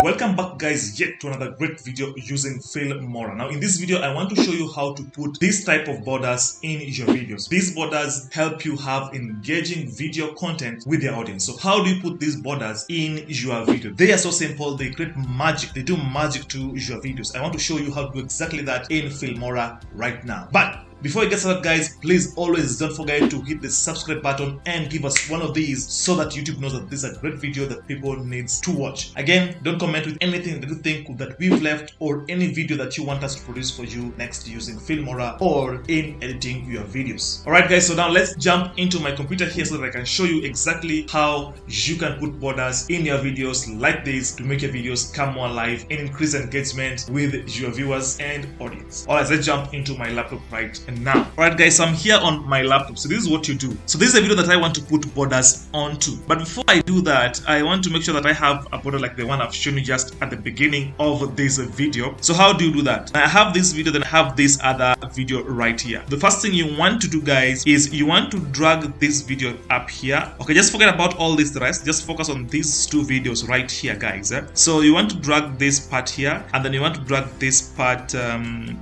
Welcome back guys yet to another great video using Filmora. Now in this video I want to show you how to put this type of borders in your videos. These borders help you have engaging video content with your audience. So how do you put these borders in your video? They are so simple, they create magic, they do magic to your videos. I want to show you how to do exactly that in Filmora right now. But before we get started guys, please always don't forget to hit the subscribe button and give us one of these so that YouTube knows that this is a great video that people needs to watch. Again, don't comment with anything that you think that we've left or any video that you want us to produce for you next using Filmora or in editing your videos. Alright guys, so now let's jump into my computer here so that I can show you exactly how you can put borders in your videos like this to make your videos come more alive and increase engagement with your viewers and audience. Alright, let's jump into my laptop right now. Alright guys, so I'm here on my laptop. So this is what you do. So this is a video that I want to put borders onto. But before I do that, I want to make sure that I have a border like the one I've shown you just at the beginning of this video. So how do you do that? I have this video, then I have this other video right here. The first thing you want to do guys is you want to drag this video up here. Okay, just forget about all this rest. Just focus on these two videos right here guys. So you want to drag this part here and then you want to drag this part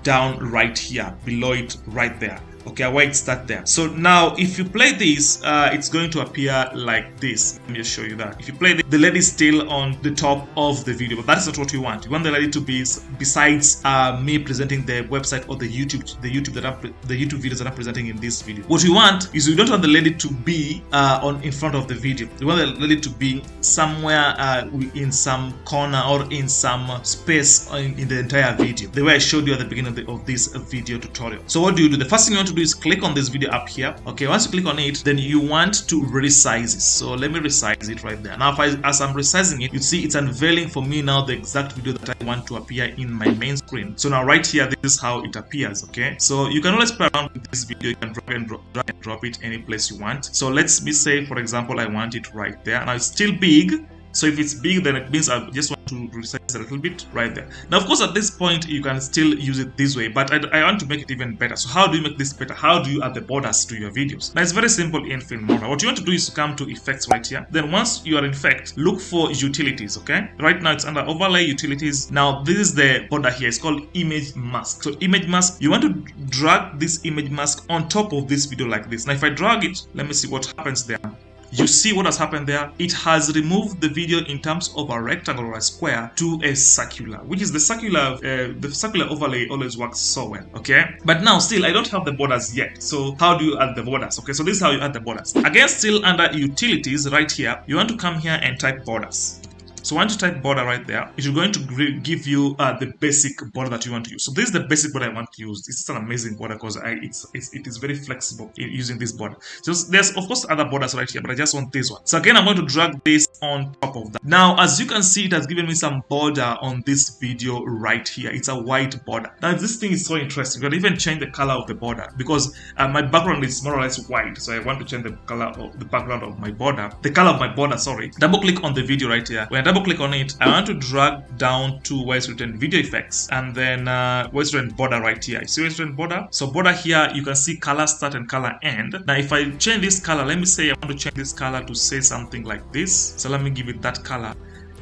down right here, below it right there. Okay, why it's that there. So now if you play this, it's going to appear like this. Let me just show you that. If you play the LED is still on the top of the video, but that is not what you want. You want the LED to be besides me presenting the website or the YouTube videos that I'm presenting in this video. What you want is you don't want the LED to be in front of the video. You want the LED to be somewhere in some corner or in some space in the entire video, the way I showed you at the beginning of this video tutorial. So what do you do? The first thing you want to do is click on this video up here. Okay, once you click on it, then you want to resize it. So let me resize it right there. Now as I'm resizing it, you see it's unveiling for me now the exact video that I want to appear in my main screen. So now right here, this is how it appears. Okay, so you can always play around with this video. You can drag and drop it any place you want. So let's me say for example I want it right there. Now it's still big. So if it's big, then it means I just want to resize a little bit right there. Now, of course, at this point, you can still use it this way, but I want to make it even better. So how do you make this better? How do you add the borders to your videos? Now, it's very simple in Filmora. What you want to do is to come to effects right here. Then once you are in effect, look for utilities, okay? Right now, it's under overlay utilities. Now, this is the border here. It's called image mask. So image mask, you want to drag this image mask on top of this video like this. Now, if I drag it, let me see what happens there. You see what has happened there? It has removed the video in terms of a rectangle or a square to a circular, which is the circular overlay always works so well, okay? But now still, I don't have the borders yet. So how do you add the borders? Okay, so this is how you add the borders. Again, still under utilities right here, you want to come here and type borders. So once you type border right there, it is going to give you the basic border that you want to use. So this is the basic border I want to use. This is an amazing border because it is very flexible in using this border. So there's of course other borders right here, but I just want this one. So again, I'm going to drag this on top of that. Now, as you can see, it has given me some border on this video right here. It's a white border. Now, this thing is so interesting. You can even change the color of the border because my background is more or less white. So I want to change the color of the background of my border. The color of my border, sorry. Double click on the video right here. When I double click on it, I want to drag down to where it's written video effects and then where it's written border right here. See where it's written border? So border here, you can see color start and color end. Now if I change this color, let me say I want to change this color to say something like this. So let me give it that color.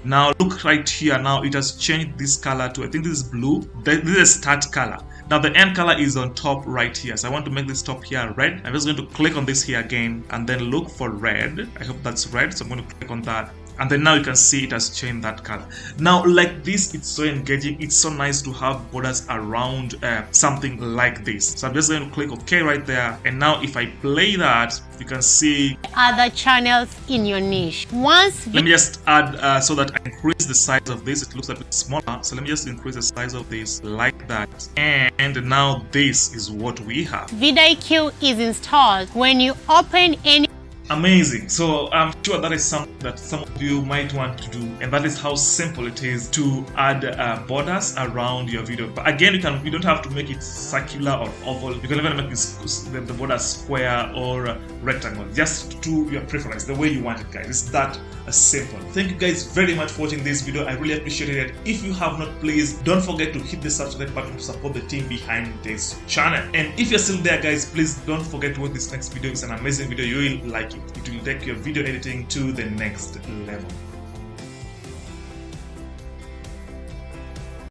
Now look right here. Now it has changed this color to, I think this is blue. This is start color. Now the end color is on top right here. So I want to make this top here red. I'm just going to click on this here again and then look for red. I hope that's red. So I'm going to click on that. And then now you can see it has changed that color. Now like this, it's so engaging. It's so nice to have borders around something like this. So I'm just going to click OK right there. And now if I play that, you can see other channels in your niche. Let me just add so that I increase the size of this. It looks a bit smaller. So let me just increase the size of this like that. And now this is what we have. vidIQ is installed when you open any. Amazing. So I'm sure that is something that some of you might want to do, and that is how simple it is to add borders around your video. But again, you don't have to make it circular or oval. You can even make the border square or rectangle, just to your preference, the way you want it, guys. It's that simple. Thank you guys very much for watching this video. I really appreciate it. If you have not, please don't forget to hit the subscribe button to support the team behind this channel. And if you're still there, guys, please don't forget to watch this next video. It's an amazing video. You will like it. It will take your video editing to the next level.